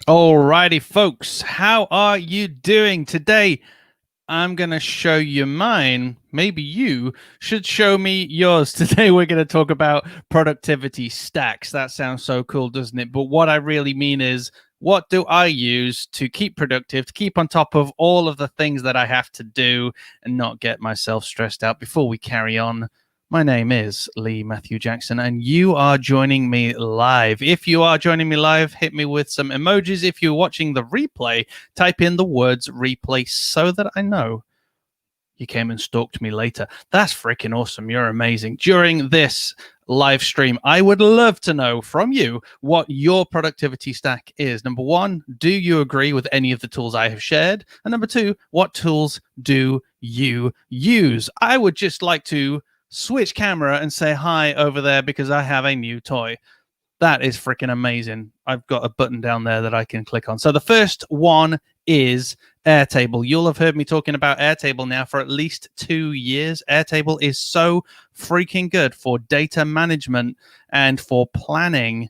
Alrighty, folks, how are you doing today? I'm going to show you mine. Maybe you should show me yours. Today, we're going to talk about productivity stacks. That sounds so cool, doesn't it? But what I really mean is, what do I use to keep productive, to keep on top of all of the things that I have to do and not get myself stressed out? Before we carry on, my name is Lee Matthew Jackson, and you are joining me live. If you are joining me live, hit me with some emojis. If you're watching the replay, type in the words replay so that I know you came and stalked me later. That's freaking awesome. You're amazing. During this live stream, I would love to know from you what your productivity stack is. Number one, do you agree with any of the tools I have shared? And number two, what tools do you use? I would just like to switch camera and say hi over there because I have a new toy. That is freaking amazing. I've got a button down there that I can click on. So the first one is Airtable. You'll have heard me talking about Airtable now for at least 2 years. Airtable is so freaking good for data management and for planning.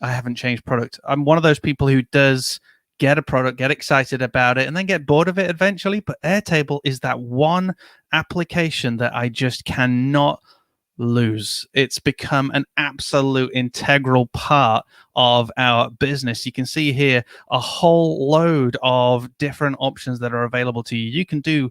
I haven't changed product. I'm one of those people who does get a product, get excited about it, and then get bored of it eventually. But Airtable is that one application that I just cannot lose. It's become an absolute integral part of our business. You can see here a whole load of different options that are available to you. You can do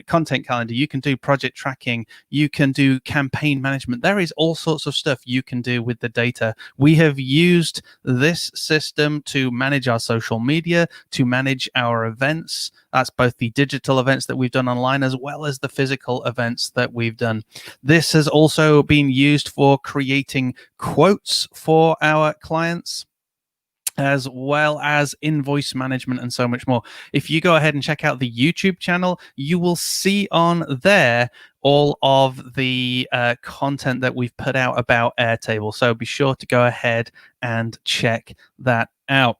content calendar, you can do project tracking, you can do campaign management. There is all sorts of stuff you can do with the data. We have used this system to manage our social media, to manage our events. That's both the digital events that we've done online as well as the physical events that we've done. This has also been used for creating quotes for our clients, as well as invoice management and so much more. If you go ahead and check out the YouTube channel, you will see on there all of the content that we've put out about Airtable. So be sure to go ahead and check that out.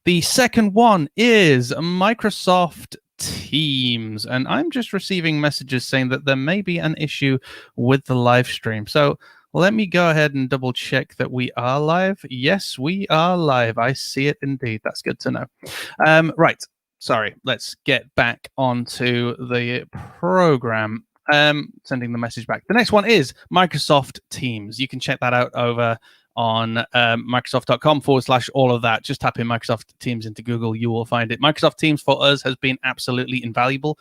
The second one is Microsoft Teams, and I'm just receiving messages saying that there may be an issue with the live stream. So let me go ahead and double check that we are live. Yes, we are live. I see it indeed. That's good to know. Right. Sorry. Let's get back onto the program. Sending the message back. The next one is Microsoft Teams. You can check that out over on Microsoft.com/all of that. Just type in Microsoft Teams into Google. You will find it. Microsoft Teams for us has been absolutely invaluable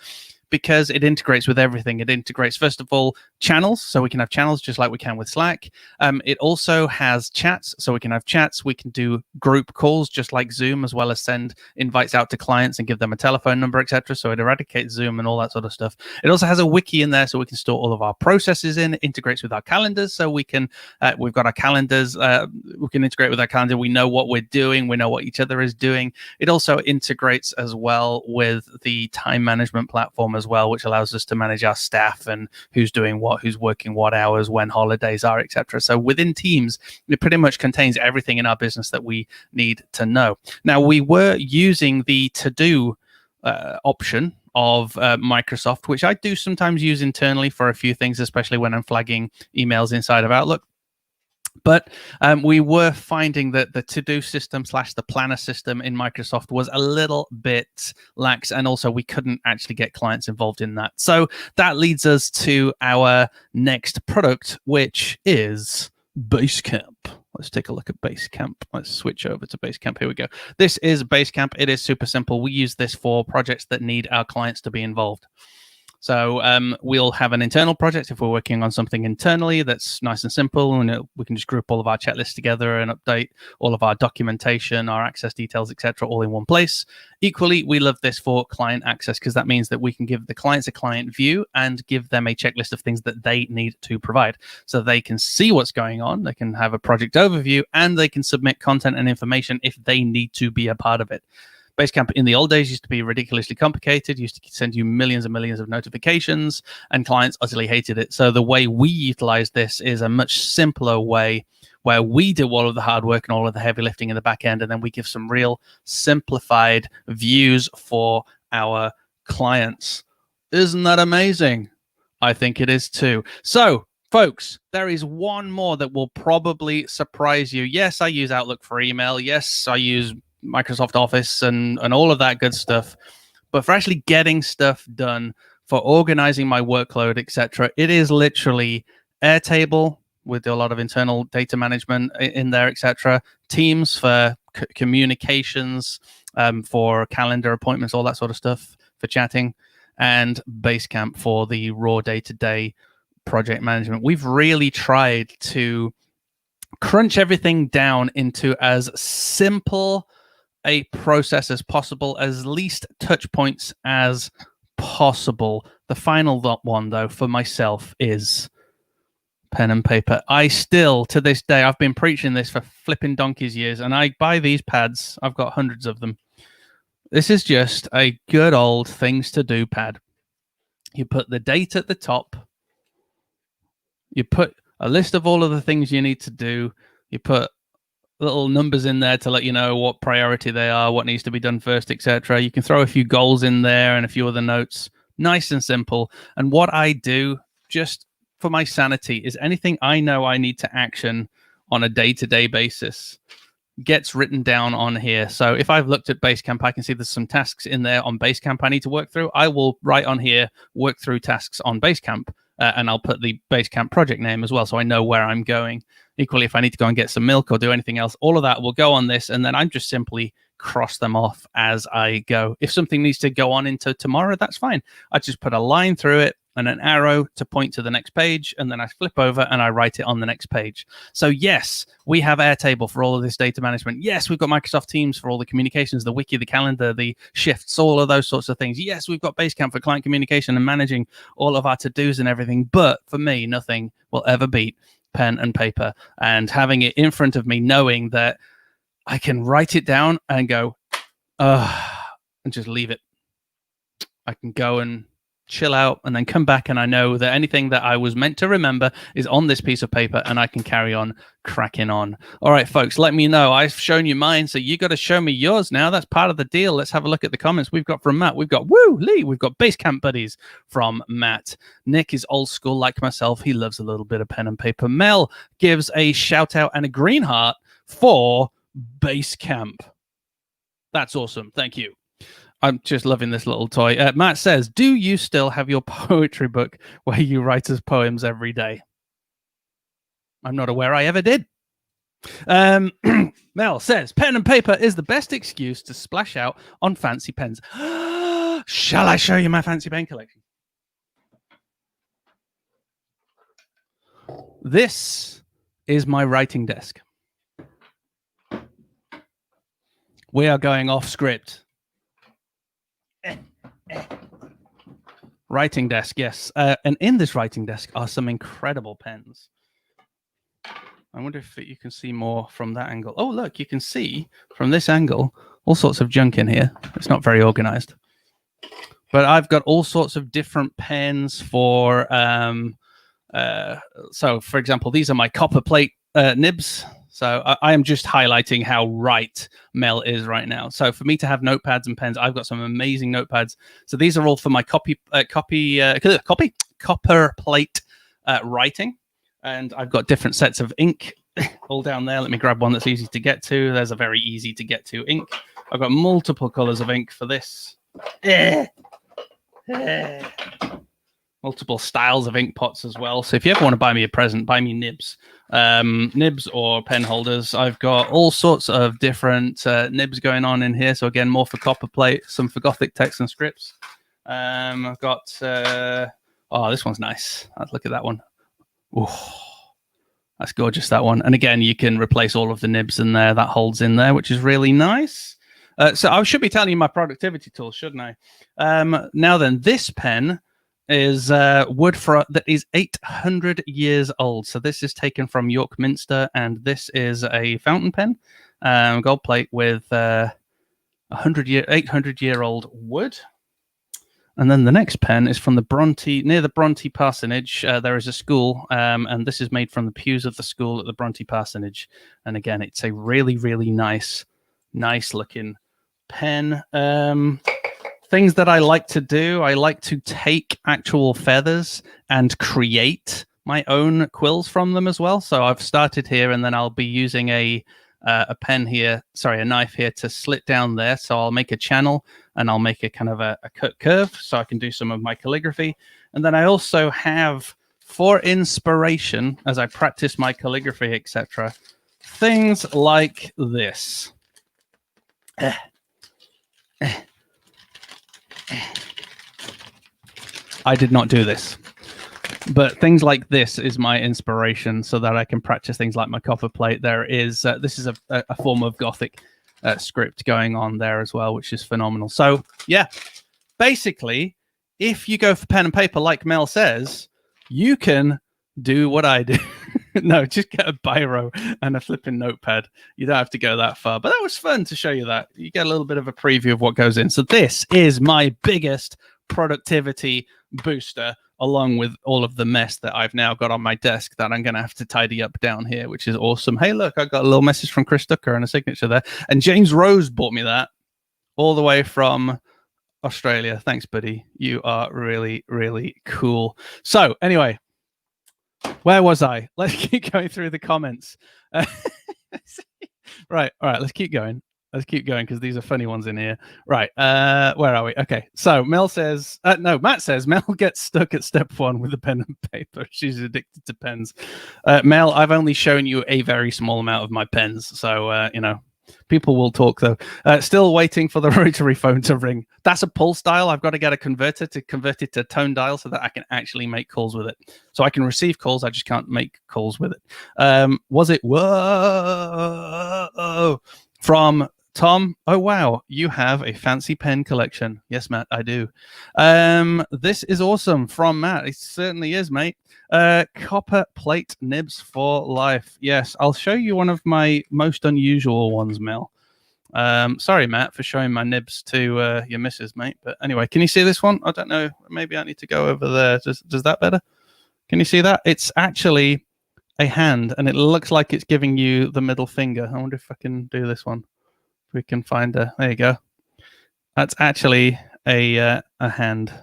because it integrates with everything. It integrates, first of all, channels, so we can have channels just like we can with Slack. It also has chats, so we can have chats. We can do group calls just like Zoom, as well as send invites out to clients and give them a telephone number, etc. So it eradicates Zoom and all that sort of stuff. It also has a wiki in there, so we can store all of our processes in. It integrates with our calendars, so we can we've got our calendars. We can integrate with our calendar. We know what we're doing. We know what each other is doing. It also integrates as well with the time management platform as well, which allows us to manage our staff and who's doing what, who's working what hours, when holidays are, etc. So within Teams, it pretty much contains everything in our business that we need to know. Now, we were using the to-do option of Microsoft, which I do sometimes use internally for a few things, especially when I'm flagging emails inside of Outlook. But we were finding that the to-do system / the planner system in Microsoft was a little bit lax, and also we couldn't actually get clients involved in that. So that leads us to our next product, which is Basecamp. Let's take a look at Basecamp. Let's switch over to Basecamp. Here we go. This is Basecamp. It is super simple. We use this for projects that need our clients to be involved. So we'll have an internal project if we're working on something internally that's nice and simple, and we can just group all of our checklists together and update all of our documentation, our access details, etc., all in one place. Equally, we love this for client access because that means that we can give the clients a client view and give them a checklist of things that they need to provide, so they can see what's going on, they can have a project overview, and they can submit content and information if they need to be a part of it. Basecamp in the old days used to be ridiculously complicated, used to send you millions and millions of notifications, and clients utterly hated it. So the way we utilize this is a much simpler way where we do all of the hard work and all of the heavy lifting in the back end, and then we give some real simplified views for our clients. Isn't that amazing? I think it is too. So, folks, there is one more that will probably surprise you. Yes, I use Outlook for email. Yes, I use Microsoft Office and all of that good stuff. But for actually getting stuff done, for organizing my workload, etc., it is literally Airtable with a lot of internal data management in there, etc. Teams for communications, for calendar appointments, all that sort of stuff for chatting, and Basecamp for the raw day-to-day project management. We've really tried to crunch everything down into as simple a process as possible, as least touch points as possible. The final one, though, for myself is pen and paper. I still, to this day, I've been preaching this for flipping donkey's years, and I buy these pads. I've got hundreds of them. This is just a good old things to do pad. You put the date at the top. You put a list of all of the things you need to do. You put little numbers in there to let you know what priority they are, what needs to be done first, etc. You can throw a few goals in there and a few other notes. Nice and simple. And what I do, just for my sanity, is anything I know I need to action on a day-to-day basis gets written down on here. So if I've looked at Basecamp, I can see there's some tasks in there on Basecamp I need to work through. I will write on here, work through tasks on Basecamp, and I'll put the Basecamp project name as well, so I know where I'm going. Equally, if I need to go and get some milk or do anything else, all of that will go on this, and then I'm just simply cross them off as I go. If something needs to go on into tomorrow, that's fine. I just put a line through it and an arrow to point to the next page, and then I flip over and I write it on the next page. So yes, we have Airtable for all of this data management. Yes, we've got Microsoft Teams for all the communications, the wiki, the calendar, the shifts, all of those sorts of things. Yes, we've got Basecamp for client communication and managing all of our to-dos and everything. But for me, nothing will ever beat pen and paper, and having it in front of me, knowing that I can write it down and go, and just leave it. I can go and chill out and then come back, and I know that anything that I was meant to remember is on this piece of paper, and I can carry on cracking on. All right, folks, let me know. I've shown you mine, so you got to show me yours now. That's part of the deal. Let's have a look at the comments we've got from Matt. We've got Lee. We've got Basecamp buddies from Matt. Nick is old school like myself. He loves a little bit of pen and paper. Mel gives a shout out and a green heart for Basecamp. That's awesome. Thank you. I'm just loving this little toy. Matt says, do you still have your poetry book where you write us poems every day? I'm not aware I ever did. Mel says, pen and paper is the best excuse to splash out on fancy pens. Shall I show you my fancy pen collection? This is my writing desk. We are going off script. Writing desk, yes. And in this writing desk are some incredible pens. I wonder if you can see more from that angle. Oh, look, you can see from this angle all sorts of junk in here. It's not very organized. But I've got all sorts of different pens for... so, for example, these are my copper plate nibs. So I am just highlighting how right Mel is right now. So for me to have notepads and pens, I've got some amazing notepads. So these are all for my copper plate writing. And I've got different sets of ink all down there. Let me grab one that's easy to get to. There's a very easy to get to ink. I've got multiple colors of ink for this. Multiple styles of ink pots as well. So if you ever want to buy me a present, buy me nibs. Nibs or pen holders. I've got all sorts of different nibs going on in here. So again, more for copper plate, some for Gothic text and scripts. I've got, oh, this one's nice. Let's look at that one. Ooh, that's gorgeous, that one. And again, you can replace all of the nibs in there. That holds in there, which is really nice. So I should be telling you my productivity tools, shouldn't I? Now then, this pen is wood that is 800 years old. So this is taken from York Minster, and this is a fountain pen, gold plate with 800-year-old wood. And then the next pen is from near the Bronte Parsonage. There is a school, and this is made from the pews of the school at the Bronte Parsonage. And again, it's a really, really nice looking pen. Things that I like to do, I like to take actual feathers and create my own quills from them as well. So I've started here, and then I'll be using a a pen here, sorry, a knife here to slit down there. So I'll make a channel and I'll make a kind of a cut curve so I can do some of my calligraphy. And then I also have, for inspiration, as I practice my calligraphy, etc., things like this. I did not do this. But things like this is my inspiration so that I can practice things like my copper plate. There is, this is a form of Gothic script going on there as well, which is phenomenal. So yeah, basically, if you go for pen and paper, like Mel says, you can do what I do. No, just get a biro and a flipping notepad. You don't have to go that far. But that was fun to show you that. You get a little bit of a preview of what goes in. So this is my biggest productivity booster, along with all of the mess that I've now got on my desk that I'm going to have to tidy up down here, which is awesome. Hey, look, I got a little message from Chris Tucker and a signature there. And James Rose bought me that all the way from Australia. Thanks, buddy. You are really, really cool. So anyway, where was I? Let's keep going through the comments. Right. All right. Let's keep going. Let's keep going because these are funny ones in here. Right. Where are we? Okay. So Mel says, no, Matt says Mel gets stuck at step 1 with the pen and paper. She's addicted to pens. Mel, I've only shown you a very small amount of my pens. So, you know, people will talk though. Still waiting for the rotary phone to ring. That's a pull style. I've got to get a converter to convert it to tone dial so that I can actually make calls with it. So I can receive calls. I just can't make calls with it. Was it? Whoa. From Tom, oh wow, you have a fancy pen collection. Yes, Matt, I do. This is awesome from Matt. It certainly is, mate. Copper plate nibs for life. Yes, I'll show you one of my most unusual ones, Mel. Sorry, Matt, for showing my nibs to your missus, mate. But anyway, can you see this one? I don't know. Maybe I need to go over there. Does that better? Can you see that? It's actually a hand, and it looks like it's giving you the middle finger. I wonder if I can do this one. We can find a, there you go. That's actually a hand,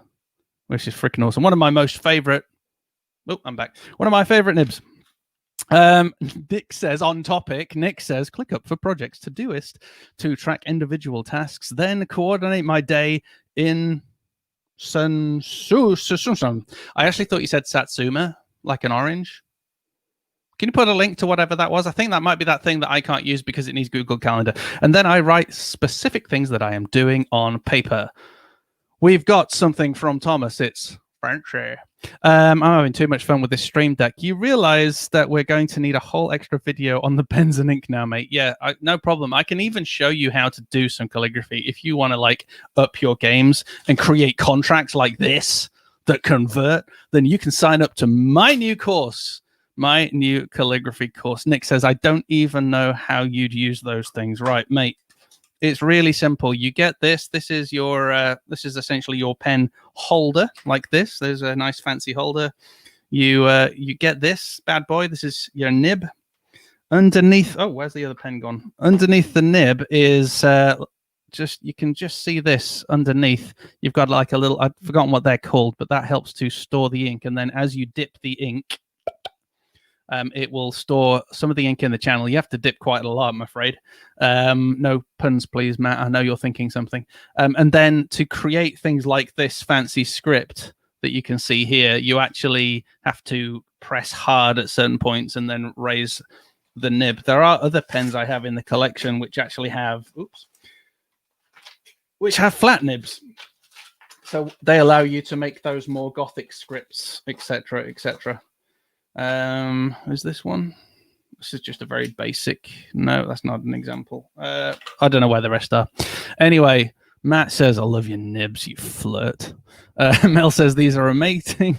which is freaking awesome. One of my most favorite. Oh, I'm back. One of my favorite nibs. Nick says, on topic, Nick says, click up for projects Todoist to track individual tasks, then coordinate my day in Sun. I actually thought you said Satsuma, like an orange. Can you put a link to whatever that was? I think that might be that thing that I can't use because it needs Google Calendar. And then I write specific things that I am doing on paper. We've got something from Thomas. It's Frenchy. I'm having too much fun with this stream deck. You realize that we're going to need a whole extra video on the pens and ink now, mate. Yeah, no problem. I can even show you how to do some calligraphy. If you want to like up your games and create contracts like this that convert, then you can sign up to my new course. My new calligraphy course. Nick says, I don't even know how you'd use those things. Right, mate. It's really simple. You get this. This is your. This is essentially your pen holder, like this. There's a nice fancy holder. You get this bad boy. This is your nib. Underneath. Oh, where's the other pen gone? Underneath the nib is just. You can just see this underneath. You've got like a little. I've forgotten what they're called, but that helps to store the ink. And then as you dip the ink. It will store some of the ink in the channel. You have to dip quite a lot, I'm afraid. No puns, please, Matt. I know you're thinking something. And then to create things like this fancy script that you can see here, you actually have to press hard at certain points and then raise the nib. There are other pens I have in the collection which actually have, which have flat nibs. So they allow you to make those more Gothic scripts, etc., etc. Is this one? This is just a very basic. No, that's not an example. I don't know where the rest are. Anyway, Matt says, I love your nibs, you flirt. Mel says, these are amazing.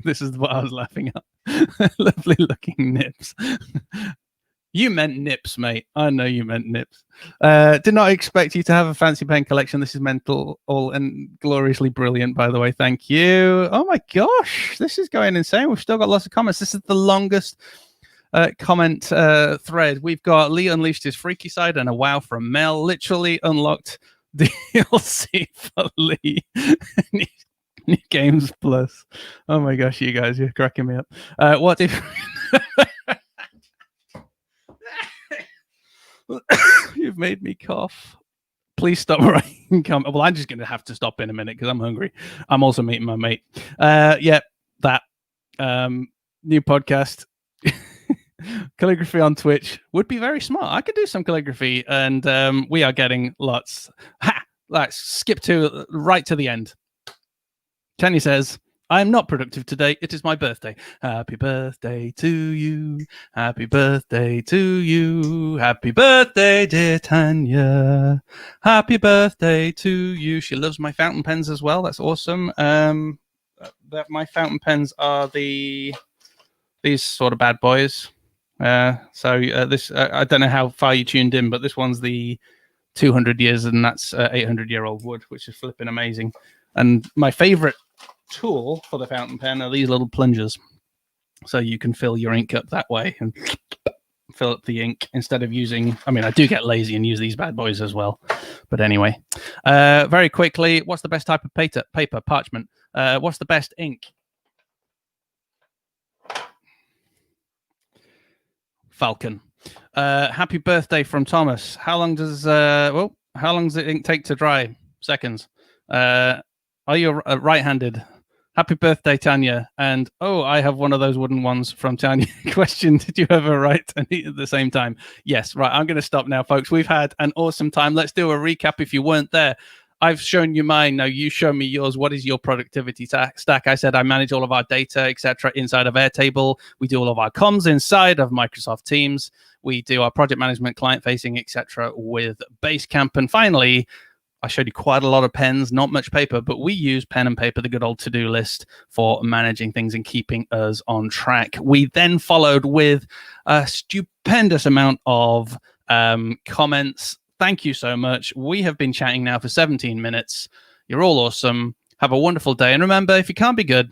This is what I was laughing at. Lovely looking nibs. You meant nips, mate. I know you meant nips. Did not expect you to have a fancy pen collection. This is mental, all and gloriously brilliant, by the way. Thank you. Oh my gosh, this is going insane. We've still got lots of comments. This is the longest comment thread. We've got Lee unleashed his freaky side and a wow from Mel. Literally unlocked DLC for Lee. New Games Plus. Oh my gosh, you guys, you're cracking me up. What if... You've made me cough. Please stop writing comment. Well, I'm just going to have to stop in a minute because I'm hungry. I'm also meeting my mate. Yeah, that new podcast. Calligraphy on Twitch would be very smart. I could do some calligraphy, and we are getting lots. Ha! Let's skip right to the end. Tanya says, I am not productive today. It is my birthday. Happy birthday to you. Happy birthday to you. Happy birthday, dear Tanya. Happy birthday to you. She loves my fountain pens as well. That's awesome. My fountain pens are these sort of bad boys. This I don't know how far you tuned in, but this one's the 200 years, and that's 800-year-old wood, which is flipping amazing. And my favorite tool for the fountain pen are these little plungers, so you can fill your ink up that way and fill up the ink instead of using. I mean, I do get lazy and use these bad boys as well, but anyway. Very quickly, what's the best type of paper? Parchment. What's the best ink? Falcon. Happy birthday from Thomas. How long does the ink take to dry? Seconds. Are you right-handed? Happy birthday, Tanya. And I have one of those wooden ones from Tanya. Question: did you ever write and eat at the same time? Yes. Right. I'm going to stop now, folks. We've had an awesome time. Let's do a recap if you weren't there. I've shown you mine. Now you show me yours. What is your productivity stack? I said I manage all of our data, etc., inside of Airtable. We do all of our comms inside of Microsoft Teams. We do our project management, client-facing, etc., with Basecamp. And finally, I showed you quite a lot of pens, not much paper, but we use pen and paper, the good old to-do list, for managing things and keeping us on track. We then followed with a stupendous amount of comments. Thank you so much. We have been chatting now for 17 minutes. You're all awesome. Have a wonderful day. And remember, if you can't be good,